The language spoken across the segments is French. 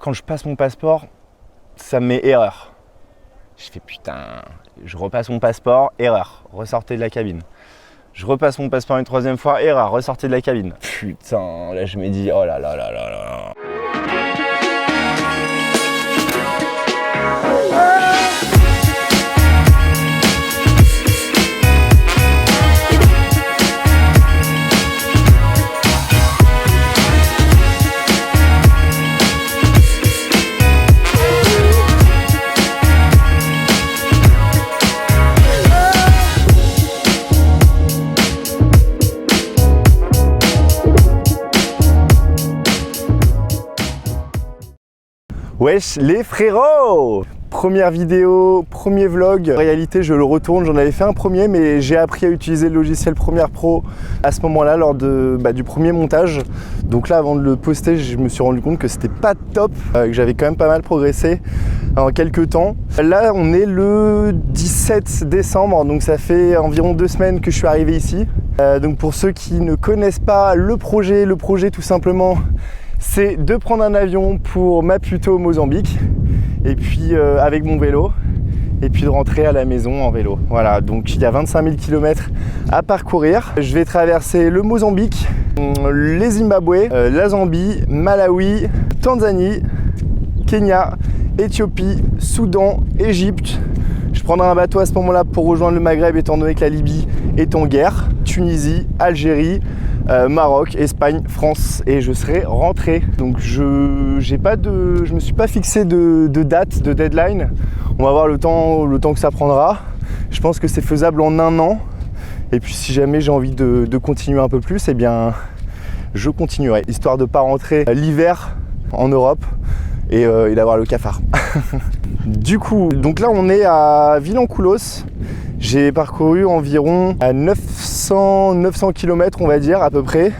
Quand je passe mon passeport, ça me met erreur. Je fais putain, je repasse mon passeport, erreur, ressortez de la cabine. Je repasse mon passeport une troisième fois, erreur, ressortez de la cabine. Putain, là je me dis oh là là là là là. Wesh les frérots! Première vidéo, premier vlog. En réalité je le retourne, j'en avais fait un premier mais j'ai appris à utiliser le logiciel Premiere Pro à ce moment-là lors du premier montage. Donc là avant de le poster je me suis rendu compte que c'était pas top, que j'avais quand même pas mal progressé en quelques temps. Là on est le 17 décembre donc ça fait environ 2 semaines que je suis arrivé ici. Donc pour ceux qui ne connaissent pas le projet tout simplement c'est de prendre un avion pour Maputo au Mozambique et puis avec mon vélo et puis de rentrer à la maison en vélo. Voilà, donc il y a 25 000 km à parcourir. Je vais traverser le Mozambique, les Zimbabwe, la Zambie, Malawi, Tanzanie, Kenya, Éthiopie, Soudan, Égypte. Je prendrai un bateau à ce moment-là pour rejoindre le Maghreb étant donné que la Libye est en guerre, Tunisie, Algérie, Maroc, Espagne, France et je serai rentré. Donc je me suis pas fixé de date, de deadline. On va voir le temps que ça prendra. Je pense que c'est faisable en 1 an. Et puis si jamais j'ai envie de continuer un peu plus, eh bien je continuerai. Histoire de ne pas rentrer l'hiver en Europe et d'avoir le cafard. Du coup, donc là on est à Vilankoulos. J'ai parcouru environ à 900 km on va dire à peu près.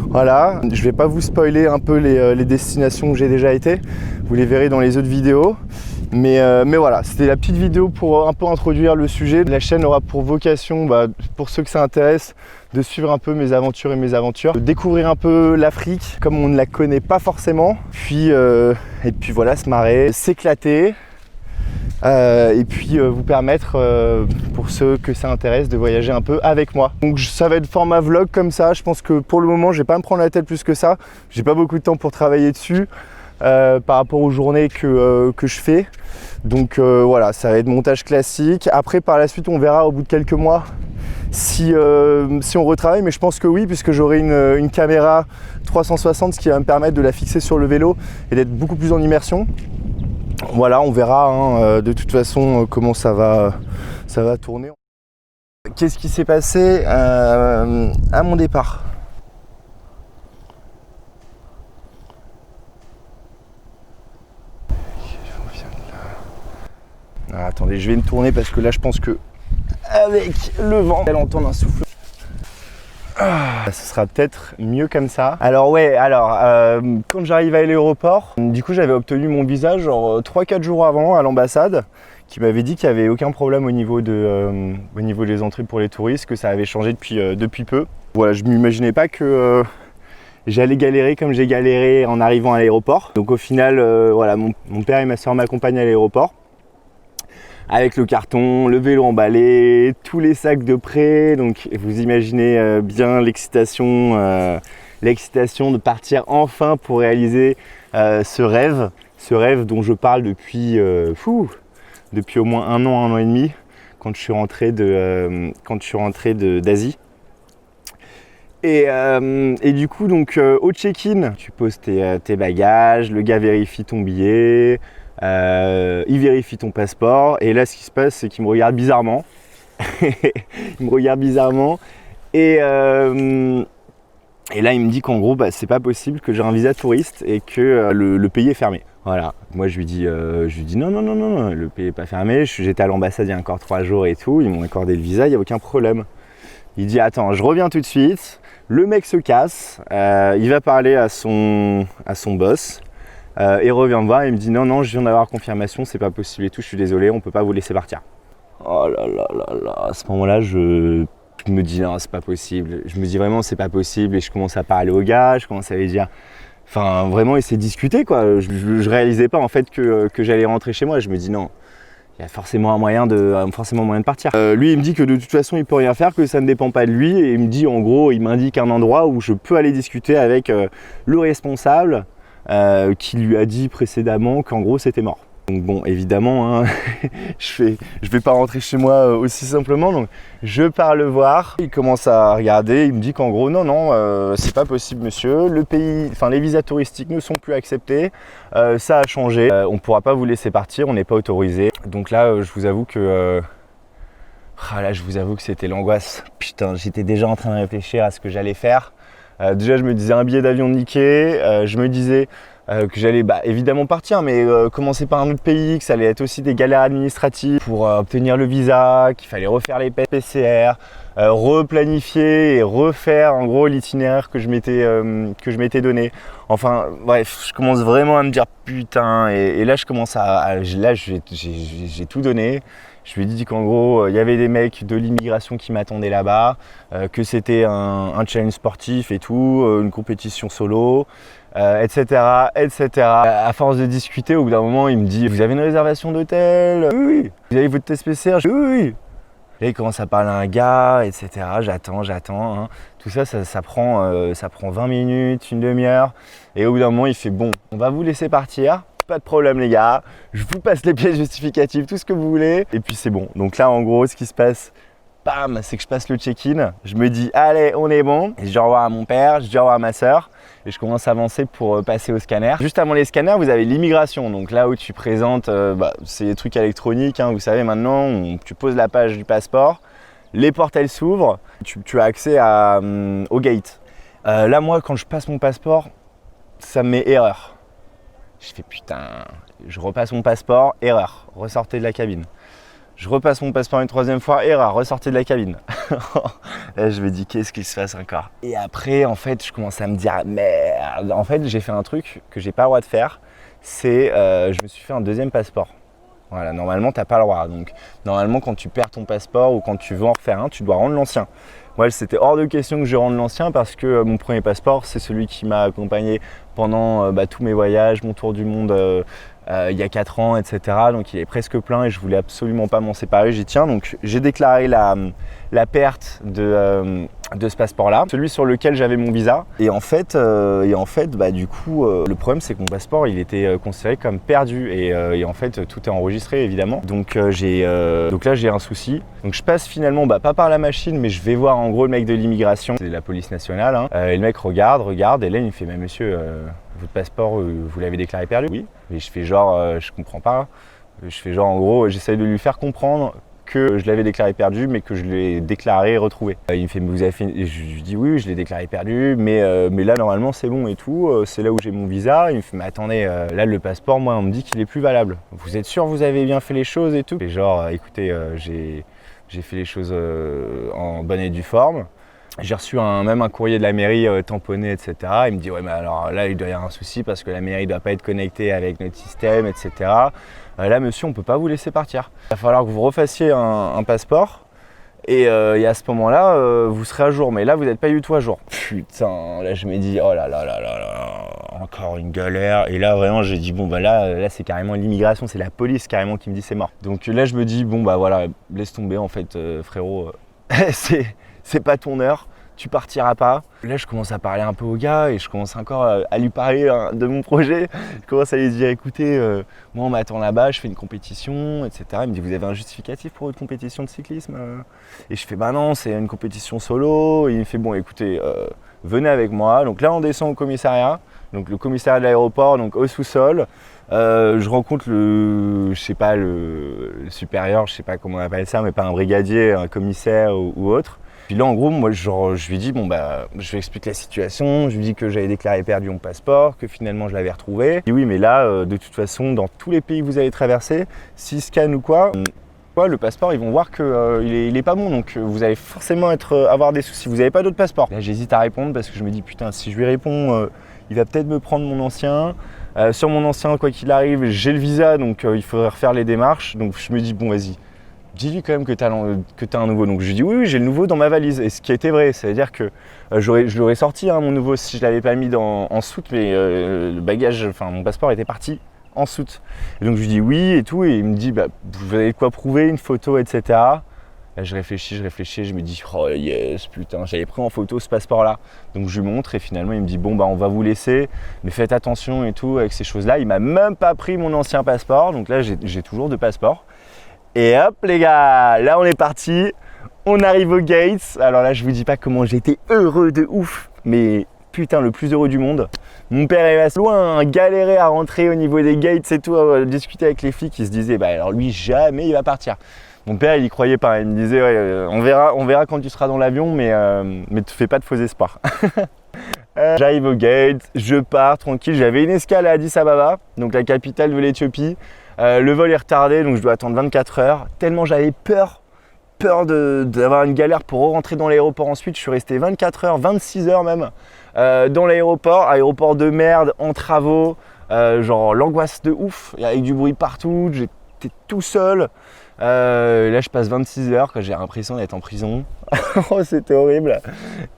Voilà, je vais pas vous spoiler un peu les destinations où j'ai déjà été. Vous les verrez dans les autres vidéos. Mais voilà, c'était la petite vidéo pour un peu introduire le sujet. La chaîne aura pour vocation, pour ceux que ça intéresse, de suivre un peu mes aventures, de découvrir un peu l'Afrique comme on ne la connaît pas forcément. Et puis voilà, se marrer, s'éclater. Et puis vous permettre, pour ceux que ça intéresse, de voyager un peu avec moi. Donc ça va être format vlog comme ça. Je pense que pour le moment, je vais pas me prendre la tête plus que ça. J'ai pas beaucoup de temps pour travailler dessus par rapport aux journées que je fais. Donc voilà, ça va être montage classique. Après, par la suite, on verra au bout de quelques mois si on retravaille. Mais je pense que oui, puisque j'aurai une caméra 360, ce qui va me permettre de la fixer sur le vélo et d'être beaucoup plus en immersion. Voilà, on verra de toute façon comment ça va tourner. Qu'est-ce qui s'est passé à mon départ? Ah, attendez, je vais me tourner parce que là je pense que avec le vent, elle entend un souffle. Ce sera peut-être mieux comme ça. Alors ouais, quand j'arrive à l'aéroport, du coup j'avais obtenu mon visa genre 3-4 jours avant à l'ambassade qui m'avait dit qu'il n'y avait aucun problème au niveau des entrées pour les touristes, que ça avait changé depuis peu. Voilà, je ne m'imaginais pas que j'allais galérer comme j'ai galéré en arrivant à l'aéroport. Donc au final, voilà, mon père et ma soeur m'accompagnent à l'aéroport. Avec le carton, le vélo emballé, tous les sacs de prêt. Donc vous imaginez bien l'excitation de partir enfin pour réaliser ce rêve dont je parle depuis au moins 1 an et demi, quand je suis rentré d'Asie. Et du coup, donc au check-in, tu poses tes bagages, le gars vérifie ton billet. Il vérifie ton passeport et là ce qui se passe c'est qu'il me regarde bizarrement. Et là il me dit qu'en gros c'est pas possible, que j'ai un visa touriste et que le pays est fermé. Voilà, moi je lui dis non, le pays est pas fermé, j'étais à l'ambassade il y a encore 3 jours et tout, ils m'ont accordé le visa, il n'y a aucun problème. Il dit attends, je reviens tout de suite. Le mec se casse, il va parler à son boss. Et revient me voir et me dit non, je viens d'avoir confirmation, c'est pas possible et tout, je suis désolé, on peut pas vous laisser partir. Oh là là là là, à ce moment-là je me dis non, c'est pas possible. Je me dis vraiment c'est pas possible et je commence à parler au gars, je commence à lui dire Enfin, vraiment essayer de discuter, quoi. Je réalisais pas en fait que j'allais rentrer chez moi. Je me dis non, il y a forcément moyen de partir. Lui, il me dit que de toute façon, il peut rien faire, que ça ne dépend pas de lui. Et il me dit, en gros, il m'indique un endroit où je peux aller discuter avec le responsable qui lui a dit précédemment qu'en gros, c'était mort. Donc bon, évidemment, hein, je vais pas rentrer chez moi aussi simplement, donc je pars le voir. Il commence à regarder, il me dit qu'en gros, non, c'est pas possible monsieur, le pays, enfin les visas touristiques ne sont plus acceptés, ça a changé, on pourra pas vous laisser partir, on n'est pas autorisé. Donc là, je vous avoue que c'était l'angoisse. Putain, j'étais déjà en train de réfléchir à ce que j'allais faire. Déjà, je me disais un billet d'avion niqué, je me disais que j'allais évidemment partir, mais commencer par un autre pays, que ça allait être aussi des galères administratives pour obtenir le visa, qu'il fallait refaire les PCR, replanifier et refaire en gros l'itinéraire que je m'étais donné. Enfin bref, je commence vraiment à me dire putain, et là je commence j'ai tout donné. Je lui ai dit qu'en gros, il y avait des mecs de l'immigration qui m'attendaient là-bas, que c'était un challenge sportif et tout, une compétition solo, etc., etc. À force de discuter, au bout d'un moment, il me dit « Vous avez une réservation d'hôtel ?»« Oui, oui. »« Vous avez votre test PCR ?» ?»« Oui, oui. » Là, il commence à parler à un gars, etc. J'attends. Hein. Tout ça prend 20 minutes, une demi-heure. Et au bout d'un moment, il fait « Bon, on va vous laisser partir. » Pas de problème les gars, je vous passe les pièces justificatives, tout ce que vous voulez. Et puis c'est bon. Donc là en gros ce qui se passe, bam, c'est que je passe le check-in. Je me dis allez on est bon. Et je dis au revoir à mon père, je dis au revoir à ma soeur. Et je commence à avancer pour passer au scanner. Juste avant les scanners, vous avez l'immigration. Donc là où tu présentes, c'est des trucs électroniques. Hein, vous savez maintenant, tu poses la page du passeport. Les portes elles s'ouvrent. Tu as accès au gate. Là moi quand je passe mon passeport, ça me met erreur. Je fais putain, je repasse mon passeport, erreur, ressortez de la cabine. Je repasse mon passeport une troisième fois, erreur, ressortez de la cabine. Là, je me dis qu'est-ce qui se passe encore. Et après, en fait, je commence à me dire merde. En fait, j'ai fait un truc que j'ai pas le droit de faire, c'est je me suis fait un deuxième passeport. Voilà, normalement, t'as pas le droit. Donc, normalement, quand tu perds ton passeport ou quand tu veux en refaire un, tu dois rendre l'ancien. Moi, c'était hors de question que je rende l'ancien parce que mon premier passeport, c'est celui qui m'a accompagné pendant tous mes voyages, mon tour du monde il y a 4 ans, etc. Donc, il est presque plein et je voulais absolument pas m'en séparer. J'y tiens. Donc, j'ai déclaré la perte de ce passeport-là, celui sur lequel j'avais mon visa. Et en fait, du coup, le problème, c'est que mon passeport, il était considéré comme perdu. Et en fait, tout est enregistré, évidemment. Donc là, j'ai un souci. Donc, je passe finalement, pas par la machine, mais je vais voir en gros le mec de l'immigration, c'est la police nationale. Hein. Et le mec regarde, et là, il me fait, mais monsieur, votre passeport, vous l'avez déclaré perdu? Oui. Et je fais genre, je comprends pas. Je fais genre, en gros, j'essaye de lui faire comprendre que je l'avais déclaré perdu, mais que je l'ai déclaré retrouvé. Il me fait, mais vous avez fait... Et je lui dis, oui, je l'ai déclaré perdu, mais là, normalement, c'est bon et tout. C'est là où j'ai mon visa. Il me fait, mais attendez, là, le passeport, moi, on me dit qu'il est plus valable. Vous êtes sûr, vous avez bien fait les choses et tout? Et genre, écoutez, j'ai fait les choses en bonne et due forme. J'ai reçu même un courrier de la mairie tamponné, etc. Il me dit, ouais, mais alors là, il doit y avoir un souci parce que la mairie ne doit pas être connectée avec notre système, etc. Là, monsieur, on ne peut pas vous laisser partir. Il va falloir que vous refassiez un passeport et à ce moment-là, vous serez à jour. Mais là, vous n'êtes pas du tout à jour. Putain, là, je me dis, oh là là là là là, encore une galère. Et là, vraiment, j'ai dit, bon, là c'est carrément l'immigration, c'est la police carrément qui me dit c'est mort. Donc là, je me dis, bon, voilà, laisse tomber, en fait, frérot, c'est pas ton heure. Tu partiras pas. Là, je commence à parler un peu au gars et je commence encore à lui parler de mon projet. Je commence à lui dire, écoutez, moi on m'attend là-bas, je fais une compétition, etc. Il me dit, vous avez un justificatif pour votre compétition de cyclisme? Et je fais, non, c'est une compétition solo. Et il me fait, bon, écoutez, venez avec moi. Donc là, on descend au commissariat. Donc le commissariat de l'aéroport, donc au sous-sol. Je rencontre le supérieur, je sais pas comment on appelle ça, mais pas un brigadier, un commissaire ou autre. Puis là, en gros, moi, je lui dis, je lui explique la situation, je lui dis que j'avais déclaré perdu mon passeport, que finalement, je l'avais retrouvé. Et oui, mais là, de toute façon, dans tous les pays que vous allez traverser, s'ils scannent ou quoi, le passeport, ils vont voir qu'il est pas bon, donc vous allez forcément avoir des soucis. Vous n'avez pas d'autre passeport. Là, j'hésite à répondre parce que je me dis, putain, si je lui réponds, il va peut-être me prendre mon ancien. Sur mon ancien, quoi qu'il arrive, j'ai le visa, donc il faudrait refaire les démarches. Donc je me dis, bon, vas-y. dis-lui quand même que t'as un nouveau. Donc je lui dis oui, j'ai le nouveau dans ma valise. Et ce qui était vrai, ça veut dire que je l'aurais sorti, hein, mon nouveau, si je l'avais pas mis en soute, mais le bagage, enfin mon passeport était parti en soute. Et donc je lui dis oui et tout, et il me dit bah, vous avez quoi prouver, une photo, etc. Là, je réfléchis, je me dis oh yes, putain, j'avais pris en photo ce passeport-là. Donc je lui montre et finalement il me dit bon bah on va vous laisser, mais faites attention et tout avec ces choses-là. Il m'a même pas pris mon ancien passeport, donc là j'ai toujours 2 passeports. Et hop les gars, là on est parti, on arrive aux gates. Alors là je vous dis pas comment j'étais heureux de ouf, mais putain le plus heureux du monde. Mon père est assez loin, galérer à rentrer au niveau des gates et tout, à discuter avec les flics, il se disait bah alors lui jamais il va partir. Mon père il y croyait pas, il me disait ouais, on verra quand tu seras dans l'avion, mais te fais pas de faux espoirs. J'arrive au gate, je pars tranquille, j'avais une escale à Addis Ababa, donc la capitale de l'Éthiopie. Le vol est retardé, donc je dois attendre 24 heures. Tellement j'avais peur d'avoir une galère pour rentrer dans l'aéroport ensuite, je suis resté 24 heures, 26 heures même dans aéroport de merde, en travaux, genre l'angoisse de ouf, avec du bruit partout, j'étais tout seul. Là je passe 26 heures, j'ai l'impression d'être en prison. Oh, c'était horrible.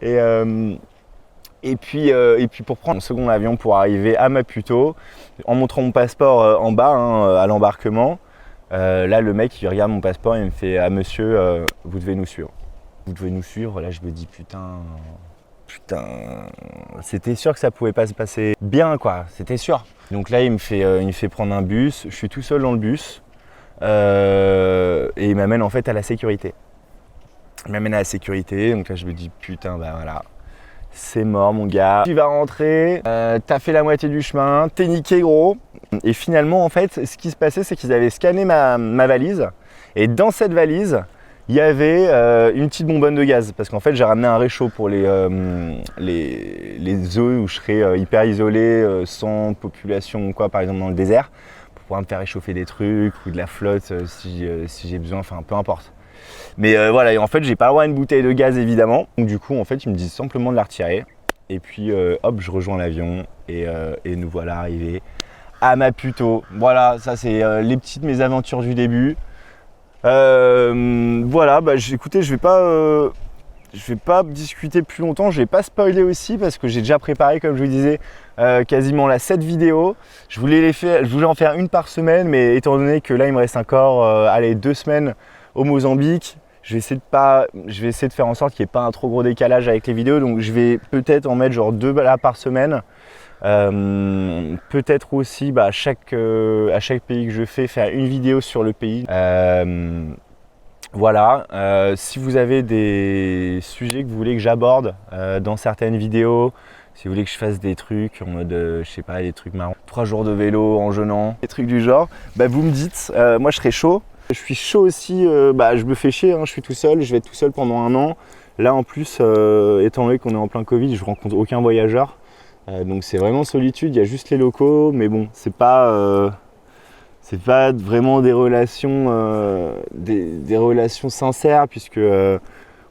Et puis pour prendre mon second avion pour arriver à Maputo, en montrant mon passeport en bas à l'embarquement, là le mec il regarde mon passeport et il me fait ah monsieur vous devez nous suivre. Vous devez nous suivre. Là je me dis putain, c'était sûr que ça pouvait pas se passer bien quoi, c'était sûr. Donc là il me fait prendre un bus, je suis tout seul dans le bus et il m'amène en fait à la sécurité. Il m'amène à la sécurité, donc là je me dis putain bah voilà. C'est mort mon gars, tu vas rentrer, t'as fait la moitié du chemin, t'es niqué gros. Et finalement en fait ce qui se passait c'est qu'ils avaient scanné ma valise et dans cette valise il y avait une petite bonbonne de gaz parce qu'en fait j'ai ramené un réchaud pour les zones où je serais hyper isolé, sans population ou quoi, par exemple dans le désert, pour pouvoir me faire réchauffer des trucs ou de la flotte si j'ai besoin, enfin peu importe. Mais voilà, et en fait j'ai pas le droit à une bouteille de gaz évidemment, donc du coup en fait ils me disent simplement de la retirer et puis hop je rejoins l'avion et nous voilà arrivés à Maputo. Voilà, ça c'est les petites mésaventures du début. Voilà, bah écoutez, je vais pas discuter plus longtemps, je vais pas spoiler aussi parce que j'ai déjà préparé, comme je vous disais, quasiment là 7 vidéos. Je voulais en faire une par semaine, mais étant donné que là il me reste encore 2 semaines au Mozambique, je vais essayer de faire en sorte qu'il n'y ait pas un trop gros décalage avec les vidéos, donc je vais peut-être en mettre genre 2 là par semaine. Peut-être aussi à chaque pays que je fais, faire une vidéo sur le pays. Voilà, si vous avez des sujets que vous voulez que j'aborde dans certaines vidéos, si vous voulez que je fasse des trucs en mode, je sais pas, des trucs marrants, 3 jours de vélo en jeûnant, des trucs du genre, vous me dites, moi je serai chaud. Je suis chaud aussi, je me fais chier, hein, je suis tout seul, je vais être tout seul pendant 1 an. Là en plus, étant donné qu'on est en plein Covid, je rencontre aucun voyageur. Donc c'est vraiment solitude, il y a juste les locaux, mais bon, c'est pas vraiment des relations sincères puisque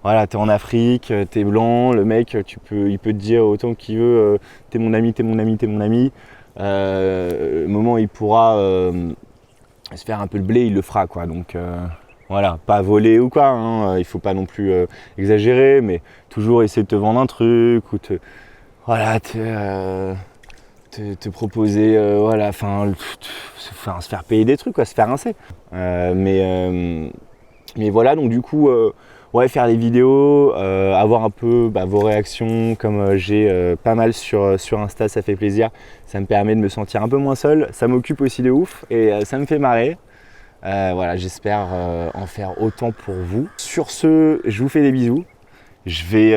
voilà, t'es en Afrique, t'es blanc, le mec il peut te dire autant qu'il veut t'es mon ami, t'es mon ami, t'es mon ami. Le moment où il pourra se faire un peu le blé, il le fera quoi. Donc voilà, pas voler ou quoi, hein, il faut pas non plus exagérer, mais toujours essayer de te vendre un truc ou te proposer, se faire payer des trucs, quoi, se faire rincer. Mais voilà, donc du coup, faire des vidéos, avoir un peu vos réactions, comme j'ai pas mal sur Insta, ça fait plaisir. Ça me permet de me sentir un peu moins seul, ça m'occupe aussi de ouf et ça me fait marrer. Voilà, j'espère en faire autant pour vous. Sur ce, je vous fais des bisous. Je vais...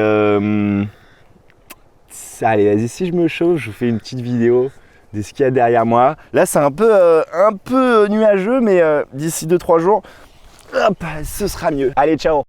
Allez, vas-y, si je me chauffe, je vous fais une petite vidéo de ce qu'il y a derrière moi. Là, c'est un peu nuageux, mais d'ici 2-3 jours, hop, ce sera mieux. Allez, ciao!